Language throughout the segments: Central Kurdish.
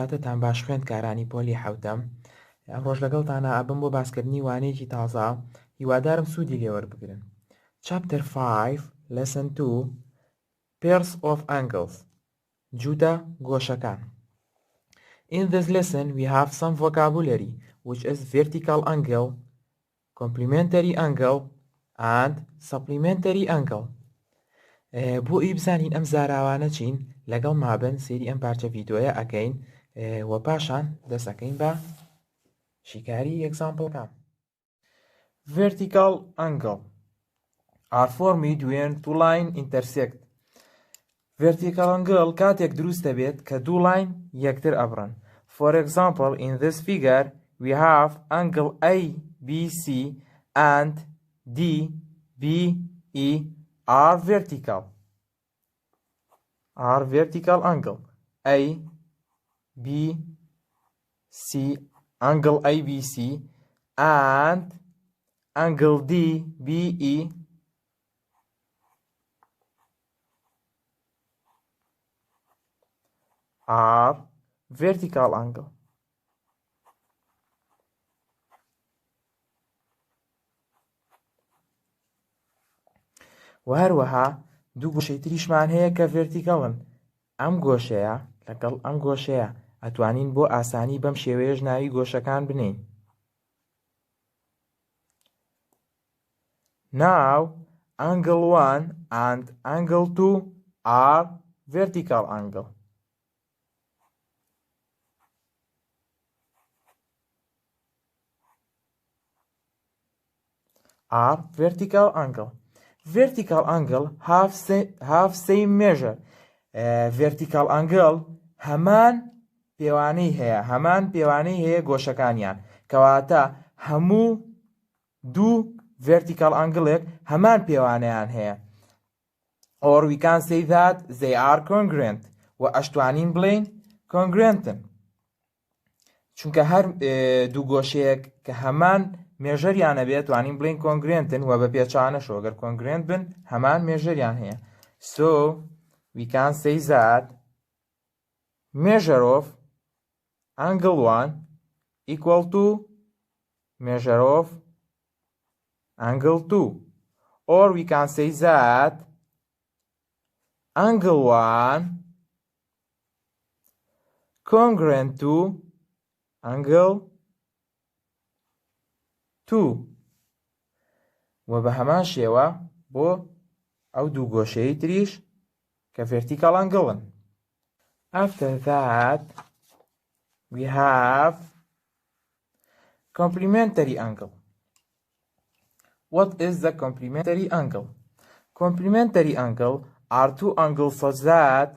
کاتتان باش خوێندکارانی پۆلی حەوتەم. ئەمڕۆژ لەگەڵتانە ئەبم بۆ باسکردنی وانەیەکی تازە، هیوادارم سوودی لێوەربگرن. Chapter 5 Lesson 2 Pairs of Angles جوتە گۆشەکان. In this lesson we have some vocabulary which is vertical angle, complementary angle and supplementary angle. بۆ ئەی بزانین ئەم زاراوانە چین لەگەڵ مابن سێری ئەم پارچە ڤیدۆیە ئەکەین و پاشان دەست ئەەکەین بە شیکاری ئێگزامپڵەکان. Vertical angle are formed when two lines intersect. Vertical angle کاتێک دروست دەبێت کە دوو لاین یەکتر ئەبڕن. For example, in this figure we have angle ABC and DBE are vertical angle. ABC, angle ABC and angle DBE are vertical angle. و هەروەها دوو گۆشەی تریشمان هەیە کە ڤێرتیکەڵن. ئەم گۆشەیە لەگەڵ ئەم گۆشەیە ئەتوانین بۆ ئاسانی بەم شێوەیەش ناوی گۆشەکان بنین. Now angle 1 and angle 2 are vertical angle. Vertical angle have same measure. Vertical angle هەمان پێوانەی هەیە گۆشەکانیان، کەواتە هەموو دوو vertical angle هەمان پێوانەیان هەیە. Or we can say that they are congruent. و ئەشتوانین بڵێین congruentن. چونکە هەر دوو گۆشەیەک کە هەمان مێژەریانە بێت توانین بڵین کۆنگرێنتن و بە پێچانەش ئەگەر کۆنگرێنت بن هەمان مێژەریان هەیە. So we can say that measure of angle 1 equal to measure of angle 2. Or we can say that angle 1 congruent to angle 2 و بە هەمان شێوە بۆ ئەو دوو گۆشەی تریش کە vertical angle. After that we have complementary angle. What is the complementary angle? Complementary angle are two angles such that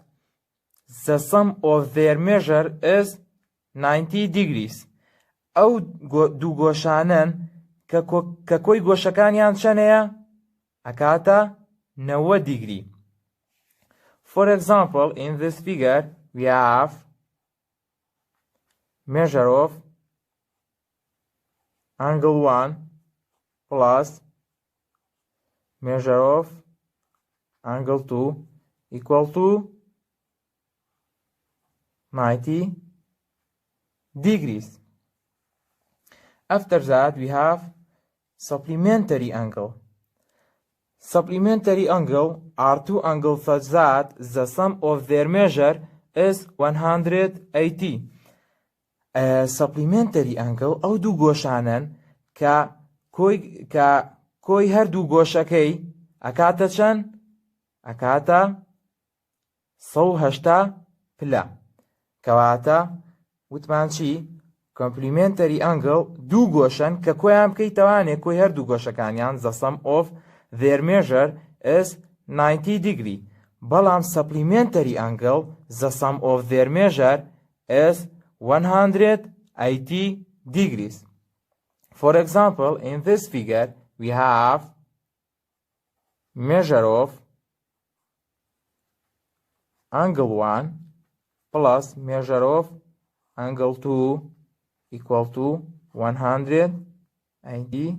the sum of their measure is 90 degrees. ئەو دوو گۆشانن کە کۆی گۆشەکانیان چەندەیە؟ ئەکاتە 90 دیگری. For example, in this figure we have measure of angle 1 plus measure of angle 2 equal to 90 degrees. After that we have supplementary angle. Supplementary angle are two angles such that the sum of their measure is 180. Supplementary angle ئەو دوو گۆشانن کە کۆی هەردوو گۆشەکەی ئەکاتە چەند؟ ئەکاتە 180 پلە. کەواتە وتمان چی؟ Complementary angle دوو گۆشن کە کۆیان بکەیتەوانێ کۆی هەردوو گۆشەکانیان the sum of their measure is 90 degree. بەڵام supplementary angle the sum of their measure is 180 degrees. For example, in this figure we have measure of angle 1 plus measure of angle 2 equal to 180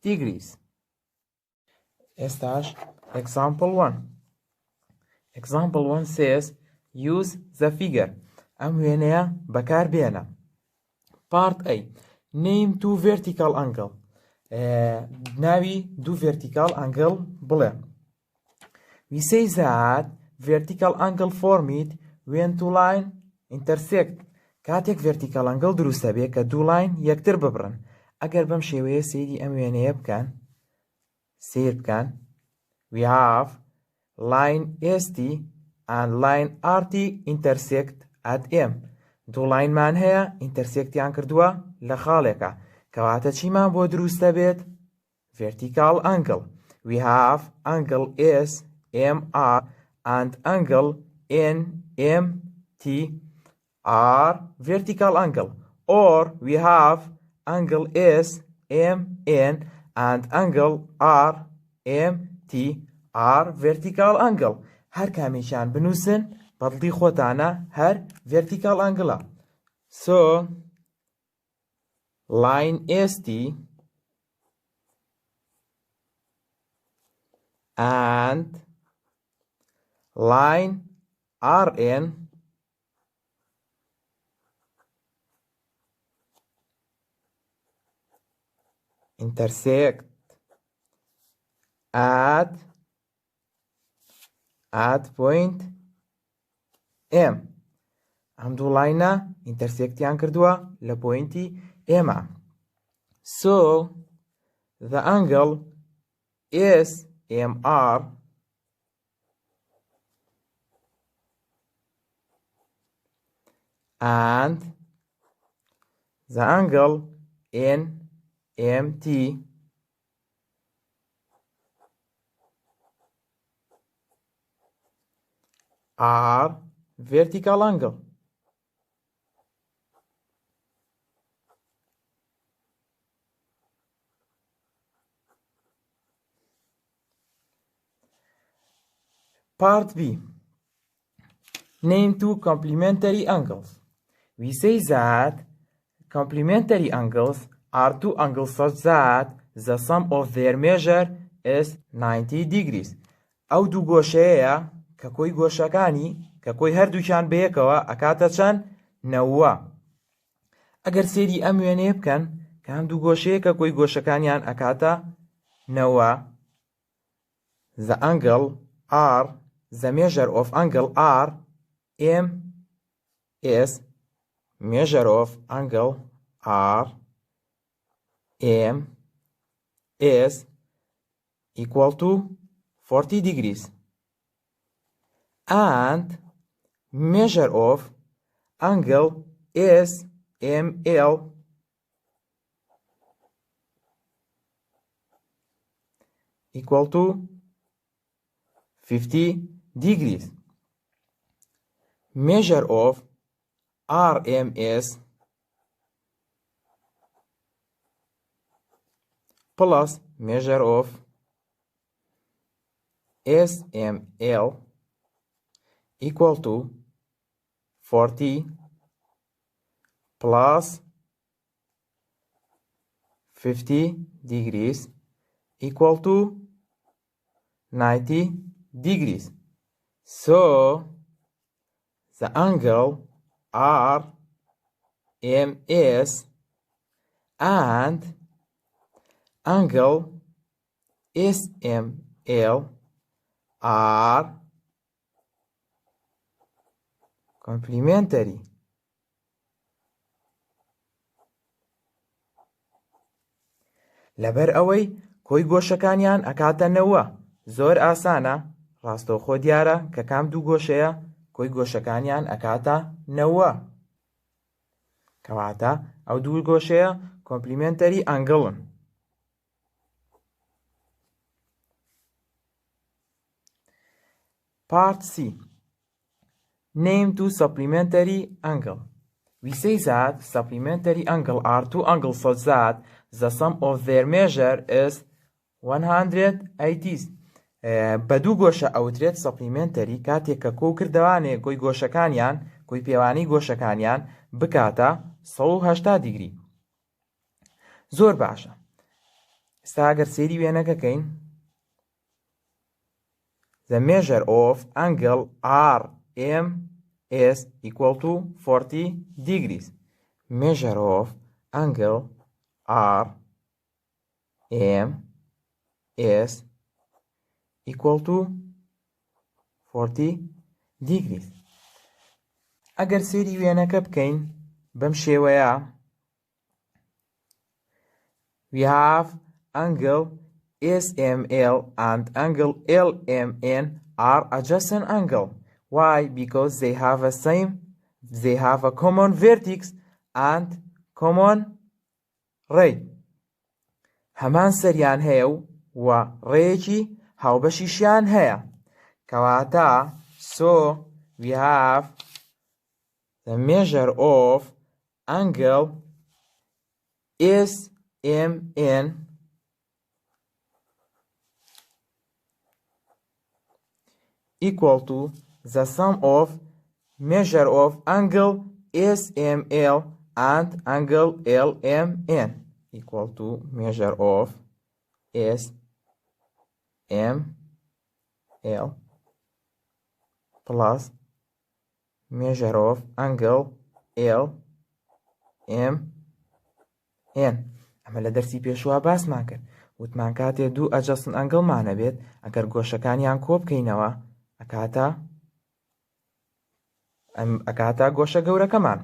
degrees. Estas example 1. Example 1 says use the figure. ئەم وێنەیە بەکاربێنە. پارت A name two vertical angle ناوی دوو vertical angle بڵێ. We say that vertical angle formed when two line intersect. کاتێک vertical angle دروستە بێ کە دوو لاین یەکتر ببڕن. ئەگەر بەم شێوەیە سەیری ئەم وێنەیە بکەن سیر بکەن we have line ST and line RT intersect at M. دوو لاینمان هەیە ئینتەرسێکتیان کردووە لە خاڵێکە کەواتە چیمان بۆ دروستە بێت vertical angle. We have angle SMR and angle NMT are vertical angle, or we have angle SMN and angle RMT are vertical angle. هەر کامیشان بنووسن بەدڵی خۆتانە هەر vertical angle. So line ST and line RN intersect at point M. ئەم دوو لاینە ئینتەرسێکتیان کردووە لە پۆینتی M. So the angle SMR and the angle NMT are vertical angle. Part B. Name two complementary angles. We say that complementary angles are two angles such that the sum of their measure is 90 degrees. ئەو دوو گۆشەیەیە کە کۆی گۆشەکانی کە کۆی هەردووکیان بەیەکەوە ئەکاتە چەند 90. ئەگەر سێری ئەم وێنەیە بکەن کە هەم دوو گۆشەیە کە کۆی گۆشەکانیان ئەکاتە 90. The angle R, the measure of angle R M is measure of angle R M is equal to 40 degrees. And measure of angle SML equal to 50 degrees. Measure of RMS plus measure of SML equal to 40 plus 50 degrees equal to 90 degrees. So the angle RMS and angle SML are complementary. لەبەر ئەوەی کۆی گۆشەکانیان ئەکاتە 90 زۆر ئاسانە ڕاستەوخۆ دیارە کە کام دوو گۆشەیە کۆی گۆشەکانیان ئەکاتە 90 کەواتە ئەو دوو گۆشەیە کۆمپلیمنتەری ئەنگڵن. Part C. Name two supplementary angle. We say that supplementary angle are two angles such that the sum of their measure is 180. بە دوو گۆشە ئەوترێت supplementary کاتێک کە کۆکردەوانێ گۆی گۆشەکانیان کۆی پێوانەی گۆشەکانیان بکاتە 180 دیگری. زۆر باشە. ئێستا ئەگەر سێری وێنەکەکەین the measure of angle RM is equal to 40 degrees. Measure of angle RM is equal to 40 degrees. ئەگەر سێری وێنەکە بکەین بەم شێوەیە we have angle SML and angle LMN are adjacent angle. Why? Because they have a common vertex and common ray. هەمان سەریان هەیە و ڕێیەکی هاوبەشیشیان هەیە. کەواتە so we have the measure of angle SMN equal to the sum of measure of angle SML and angle LMN equal to measure of SML plus measure of angle LMN. ئەمە لە دەرسی پێشوە باسمان کرد. وتمان کاتێ دوو ئەجەستن ئەنگڵمانە بێت ئەگەر گۆشەکانیان کۆ بکەینەوە ئەکاتە گۆشە گەورەکەمان.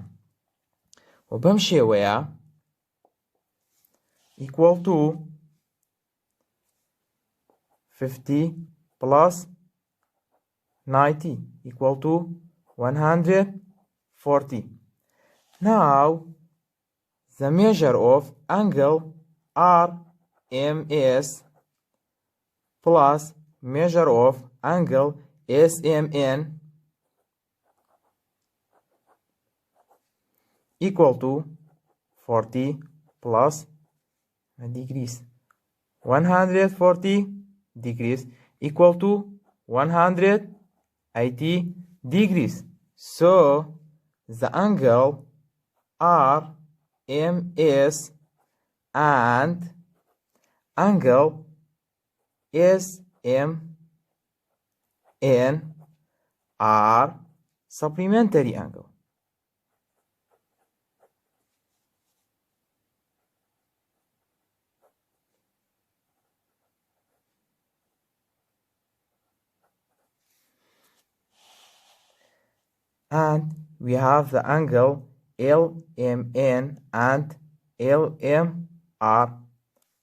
و بەم شێوەیە equal to 50 plus 90 equal to 140. Now the measure of angle RMS plus measure of angle SMN equal to 40 plus degrees. 140 degrees equal to 180 degrees. So the angle RMS and angle SMN are supplementary angle. And we have the angle LMN and LMR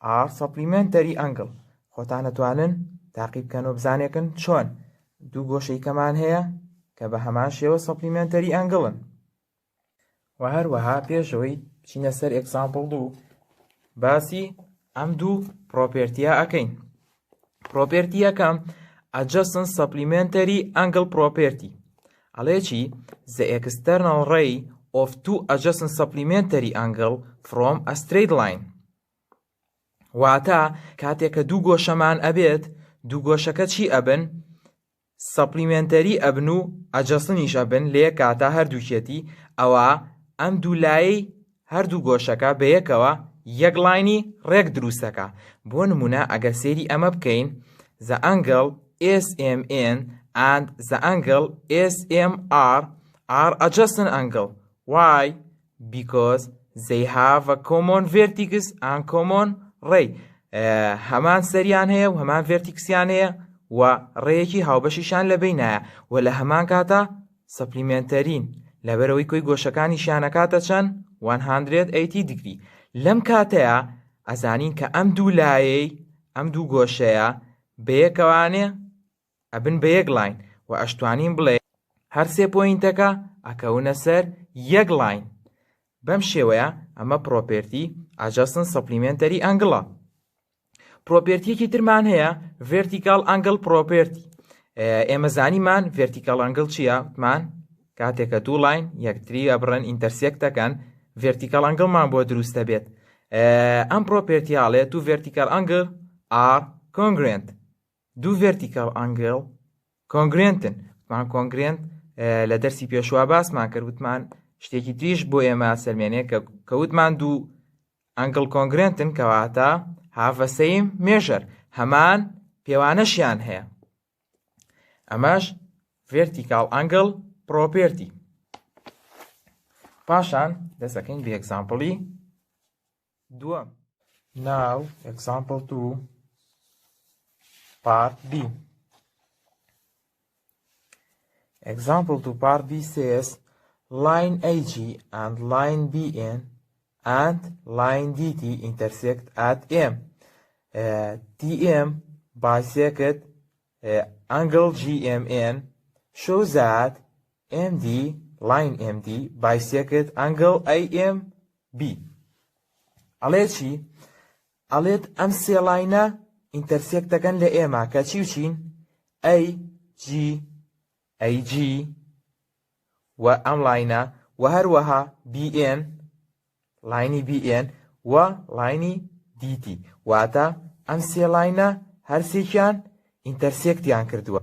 are supplementary angle. خۆتان دەتوانن تاقیب بکەن و بزانێکن چۆن دوو گۆشەی کەمان هەیە کە بە هەمان شێوە supplementary angle-ن. و هەروەها پێشەوەی بچینە سەر example 2 باسی ئەم دوو property-ە ئەکەین. property یەکەم adjacent supplementary angle property. ئەڵێ چی؟ the external ray of two adjacent supplementary angle from a straight line. واتە کاتێک کە دوو گۆشەمان ئەبێت دوو گۆشەکە چی ئەبن؟ supplementary ئەبن و adjacentیش ئەبن لێ کاتە هەردووکێتی ئەوە ئەم دوو لایەی هەردوو گۆشەکە بە یەکەوە یەک لاینی ڕێک دروستەکە. بۆ نمونە ئەگەر سێری ئەمە بکەین the angle SMN and the angle SMR are adjacent angle. Why? Because they have a common vertex and common ray. هەمان سەریان هەیە و هەمان vertexیان هەیە و ڕێیەکی هاوبەشیشان لە بینایە و لە هەمان کاتە supplementaryn لەبەرەوەی کۆی گۆشەکانیشیانەکاتە چەند 180 degree. لەم کاتەیە ئەزانین کە ئەم دوو لایەی ئەم دوو گۆشەیە بەیەکەوانێ ئەبن بە یەک لاین و ئەشتوانین بڵێ هەر سێ پۆینتەکە ئەکەونە سەر یەک لاین. بەم شێوەیە ئەمە پرۆپێرتی adjacent supplementary angle. پرۆپێرتیەکی ترمان هەیە vertical angle property. ئێمە زانیمان vertical angle چییە؟ وتمان کاتێکە دوو لاین یەکتری ئەبڕن ئینتەرسێکت دەکەن vertical angle-مان بۆ دروستە بێت. ئەم پرۆپێرتیاڵێ two vertical angle are congruent. دوو vertical angle congruentن. وتمان congruent لە دەرسی پێشوا باسمان کرد وتمان شتێکی تریش بۆ ئێمە سەرمێنێ کە وتمان دوو angle congruentن کەواتە have a same measure هەمان پێوانەشیان هەیە. ئەمەش vertical angle property. پاشان دەسەکەین بە exampleی دووەم. Now example 2 part B. Example 2 part B says line AG and line BN and line DT intersect at M. TM bisect angle GMN shows that MD line MD bisect angle AMB. ئەڵێ چی؟ ئەڵێت ئەم سێ لاینە ئینتەرسێکت دەکەن لە ئێمە کە چی و چین؟ AG AG و ئەم لاینە و هەروەها BN لاینی BN و لاینی DT واتە ئەم سێ لاینە هەرسێکیان ئینتەرسێکتیان کردووە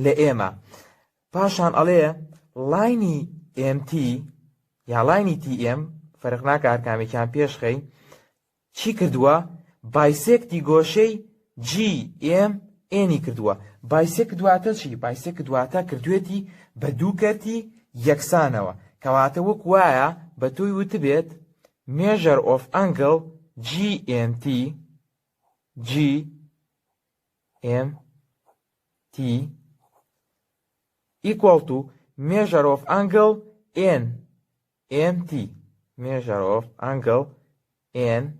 لە ئێمە. پاشان ئەڵێ لاینی MT یا لاینی TM فەرق ناکە هەرکامێکیان پێشخەی چی کردووە؟ بایسێکتی گۆشەی GMN کردووە. بایسێک دواتە چی؟ بایسێک دواتە کردوێتی بە دوو کەرتی یەکسانەوە کەواتە وەک وایە بە تۆی وتبێت measure of angle GMT equal to measure of angle NMT. Measure of angle NMT.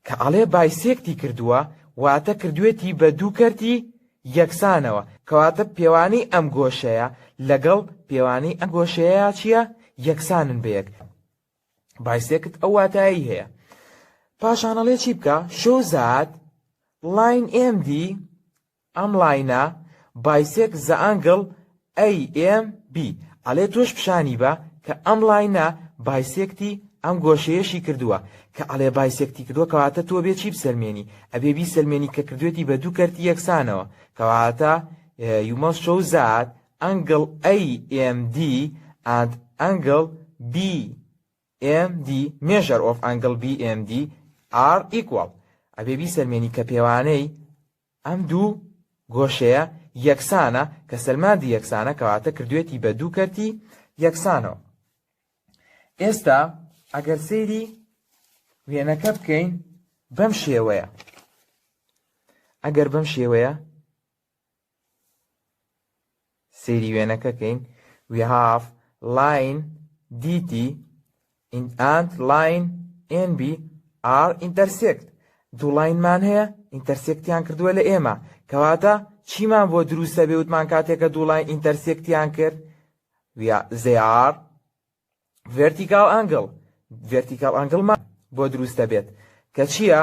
کە ئەڵێ بایسێکتی کردووە واتە کردوێتی بە دوو کەرتی یەکسانەوە کەواتە پێوانەی ئەم گۆشەیە لەگەڵ پێوانەی ئەم گۆشەیە چییە؟ یەکسانن بە یەک. بایسێکت ئەو واتایی هەیە. پاشان ئەڵێ چی بکە؟ shows that line MD ئەم لاینە bisect the angle AMB. ئەڵێ تۆش پیشانی بە کە ئەم لاینە بایسێکتی ئەم گۆشەیەشی کردووە کە ئەڵێ بایسێکتی کردووە کەواتە تۆ بێ چی بسەلمێنی؟ ئەبێ بیسەلمێنی کە کردوێتی بە دوو کەرتی یەکسانەوە کەواتە you must show that angle AMD and angle BMD measure of angle BMD are equal. ئەبێ بیسەلمێنی کە پێوانەی ئەم دوو گۆشەیە یەکسانە کە سەلماندی یەکسانە کەواتە کردوێتی بە دوو کەرتی یەکسانەوە. ئێستا ئەگەر سەیری وێنەکە بکەین بەم شێوەیە. ئەگەر بەم شێوەیە سەیری وێنەکە بکەین we have line DT and line NB are intersect. دوو لاینمان هەیە ئینتەرسێکتیان کردووە لە ئێمە کەواتە چیمان بۆ دروستە بێ وتمان کاتێکە دوو لاین ئینتەرسێکتیان کرد؟ they are vertical angle. vertical angle مان بۆ دروستە بێت کە چییە؟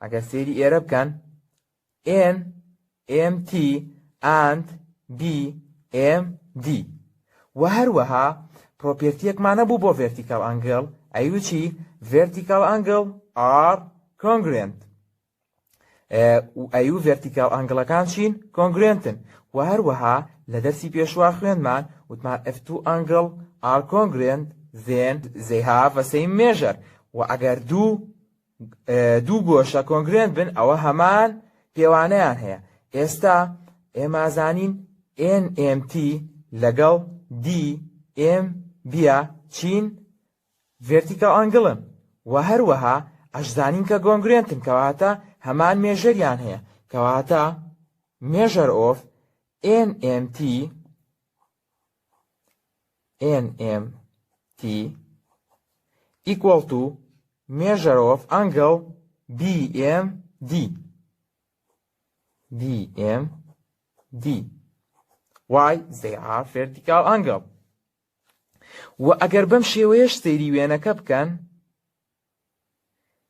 ئەگەر سەیری ئێرە بکەن NMT and BMD و هەروەها پرۆپێرتیەکمانە بوو بۆ vertical angle ئەیوە چی؟ vertical angle are congruent. ئەیوو vertical angle-ەکان چین؟ congruentن و هەروەها لە دەرسی پێشوا خوێنمان وتمان if two angle are congruent then they have the same measure. و ئەگەر دوو گۆشە congruent بن ئەوە هەمان پێوانەیان هەیە. ئێستا ئێمە زانین NMT لەگەڵ DMB چین؟ vertical angle-ن و هەروەها ئەشزانین کە congruentن کەواتە هەمان مێژەریان هەیە کەواتە measure of NMT equal to measure of angle BMD. Why? They are vertical angle. و ئەگەر بەم شێوەیەش سەیری وێنەکە بکەن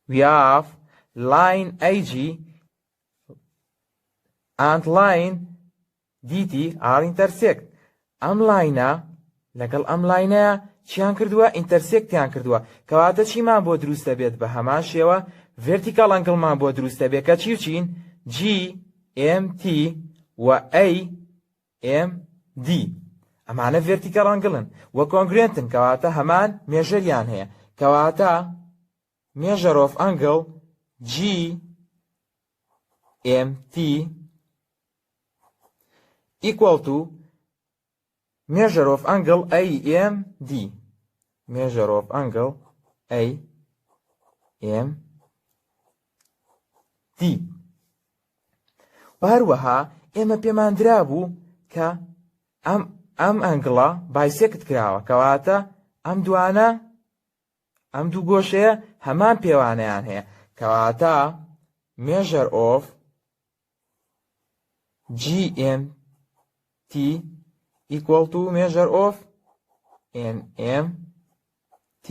we have line AG and line DT are intersect. ئەم لاینە لەگەڵ ئەم لاینەیە چیان کردووە؟ ئینتەرسێکتیان کردووە کەواتە چیمان بۆ دروستە بێت؟ بە هەمان شێوە vertical angle-مان بۆ دروستە بێت کە چی و چین؟ GMT و AMD. ئەمانە vertical angle-ن و congruentن کەواتە هەمان مێژەریان هەیە کەواتە measure of angle GMT equal to measure of angle AMD. Measure of angle AMD. وهروەها ئێمە پێمان درابوو کە ئەم ئەنگڵە بایسێکت کراوە کەواتە ئەم دوو گۆشەیە هەمان پێوانەیان هەیە کەواتە measure of GMT equal to measure of NMT.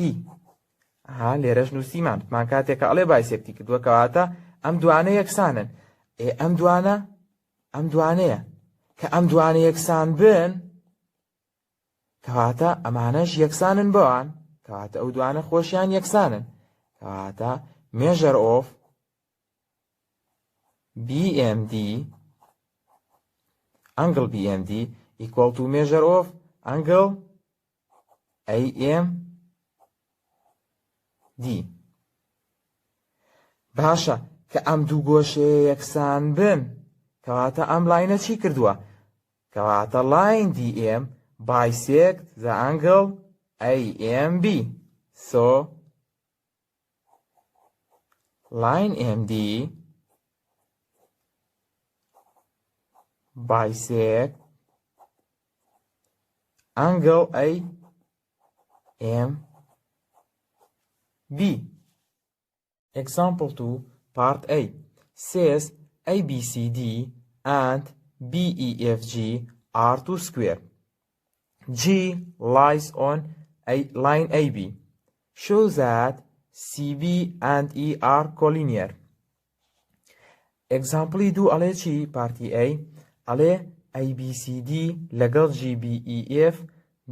لێرەش نووسیمان کاتێکە ئەڵێ بایسێکتی کردووە کەواتە ئەم دوانە یەکسانن. ئەم دوانەیە کە ئەم دوانە یەکسان بن کەواتە ئەمانەش یەکسانن بەوان کەواتە ئەو دوانە خۆشیان یەکسانن کەواتە measure of BMD angle BMD equal to measure of angle AMD. باشە کە ئەم دوو گۆشەیە یەکسان بن کەواتە ئەم لاینە چی کردووە کەواتە line DM bisect the angle AMB. So line MD bisect angle AMB. Example 2, part A says ABCD and BEFG are two square. G lies on line AB. Show that CB and E are collinear. Example 2 ئەڵێ چی party A ئەڵێ ABCD لەگەڵ GBEF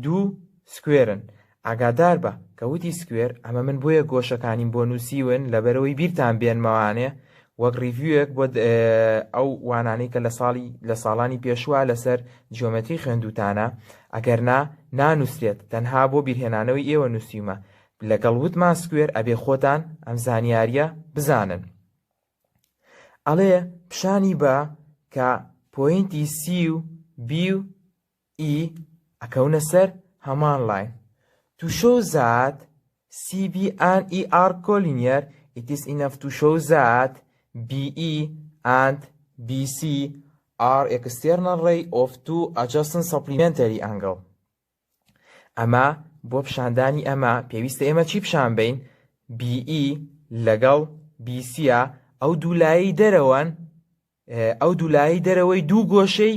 دوو سکوێرن. ئاگادار بە کە وتی سکوێر ئەمە من بۆیە گۆشەکانیم بۆ نووسیون لەبەرەوەی بیرتان بێنمەوانێ وەک ریڤیوەک بۆ ئەو وانانەی کە لە ساڵانی پێشوە لەسەر جیۆمەتری خوێندوتانە ئەگەرنا نانووسرێت تەنها بۆ بیرهێنانەوەی ئێوە نووسیومە لەگەڵ وتمان سکوێر ئەبێ خۆتان ئەم زانیاریە بزانن. ئەڵێ پیشانی بە کە پۆینتی C و B و E ئەکەونە سەر هەمان لاین. To show that CB and E are collinear, it is enough to show that BE and BC are external ray of two adjacent supplementary angle. ئەمە بۆ پیشاندانی ئەمە پێویستە ئێمە چی پیشان بین؟ BE لەگەڵ BCە ئەو دوولایی دەرەوەی دوو گۆشەی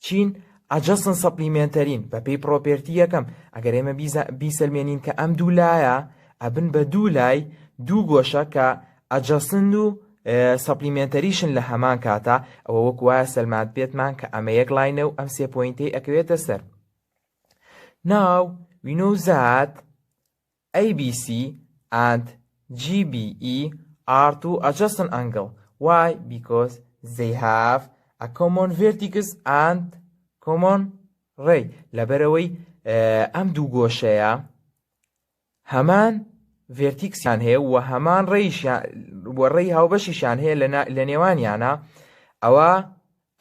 چین adjacent supplementaryin بە پێی پرۆپێرتی یەکەم ئەگەر ئێمە بیسەلمێنین کە ئەم دوولایە ئەبن بە دوولای دوو گۆشە کە adjacent و supplementaryشن لە هەمان کاتە ئەوە وەک وایە سەلمات بێتمان کە ئەمە یەک لاینە و ئەم سێ پۆینتەی ئەکەوێتە سەر. Now we know that ABC and GBE are two adjacent angle. Why? Because they have a common vertex and common ray. لەبەرەوەی ئەم دوو گۆشەیە هەمان ڤێرتیکسیان هەیە و هەمان ڕێی هاوبەشیشان هەیە لە نێوانیانە. ئەوە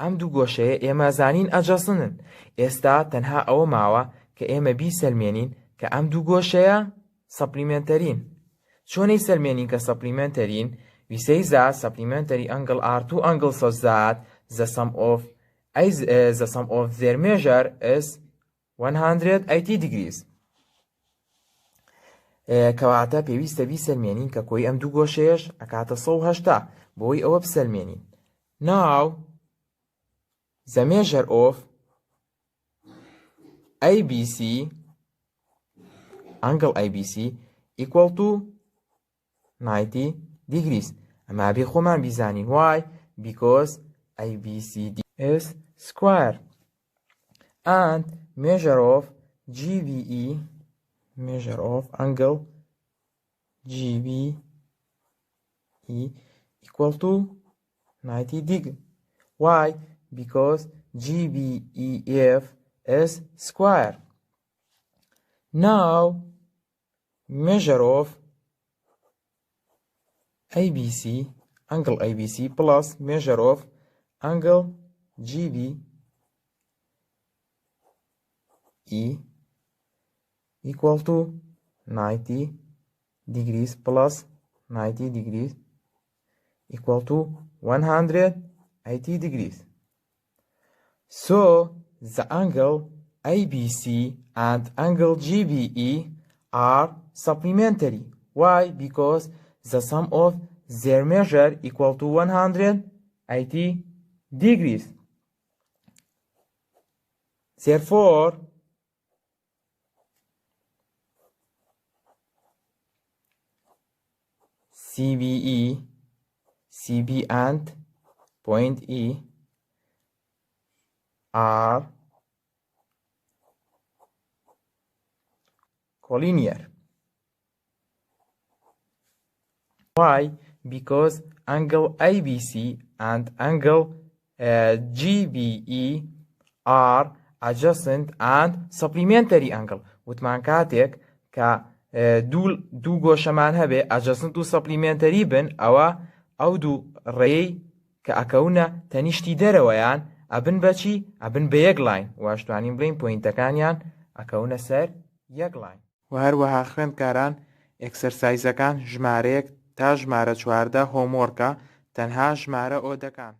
ئەم دوو گۆشەیە ئێمە زانین ئەجەسنن. ئێستا تەنها ئەوە ماوە کە ئێمە بیسەلمێنین کە ئەم دوو گۆشەیە سەپلیمنتەرین. چۆنەی سەلمێنین کە سەپلیمنتەرین؟ We say that supplementary angle are two angles such that the sum of their measure is 180 degrees. کەواتە پێویستە بیسەلمێنین کە کۆی ئەم دوو گۆشەیەش ئەکاتە 180 بۆی ئەوە بسەلمێنین. Now the measure of ABC angle ABC equal to 90 degrees. ئەمە بێ خۆمان بیزانین. Why? Because ABCD is square and measure of GBE measure of angle GBE equal to 90 degrees. Why? Because GBEF is square. Now measure of ABC angle ABC plus measure of angle GB equal to 90 degrees plus 90 degrees equal to 180 degrees. So the angle ABC and angle GBE are supplementary. Why? Because the sum of their measure equal to 180 degrees. Therefore, CBE, CB and point E are collinear. Why? Because angle ABC and angle GBE are adjacent and supplementary angle. وتمان كاتك كا دو گۆشەمان هەبێ adjacent و supplementary بن ئەو دوو ڕێی کە ئەکەونە تەنیشتی دەرەوەیان ئەبن بەچی؟ ئەبن بە یەک لاین واشتوانین بڵین پۆینتەکانیان ئەکەونە سەر یەک لاین. و هەروەها خوێندکاران ئێکسەرسایزەکان ژمارەیەک تا ژمارە 14 هۆمۆرکە تەنها ژمارە ئۆدەکان.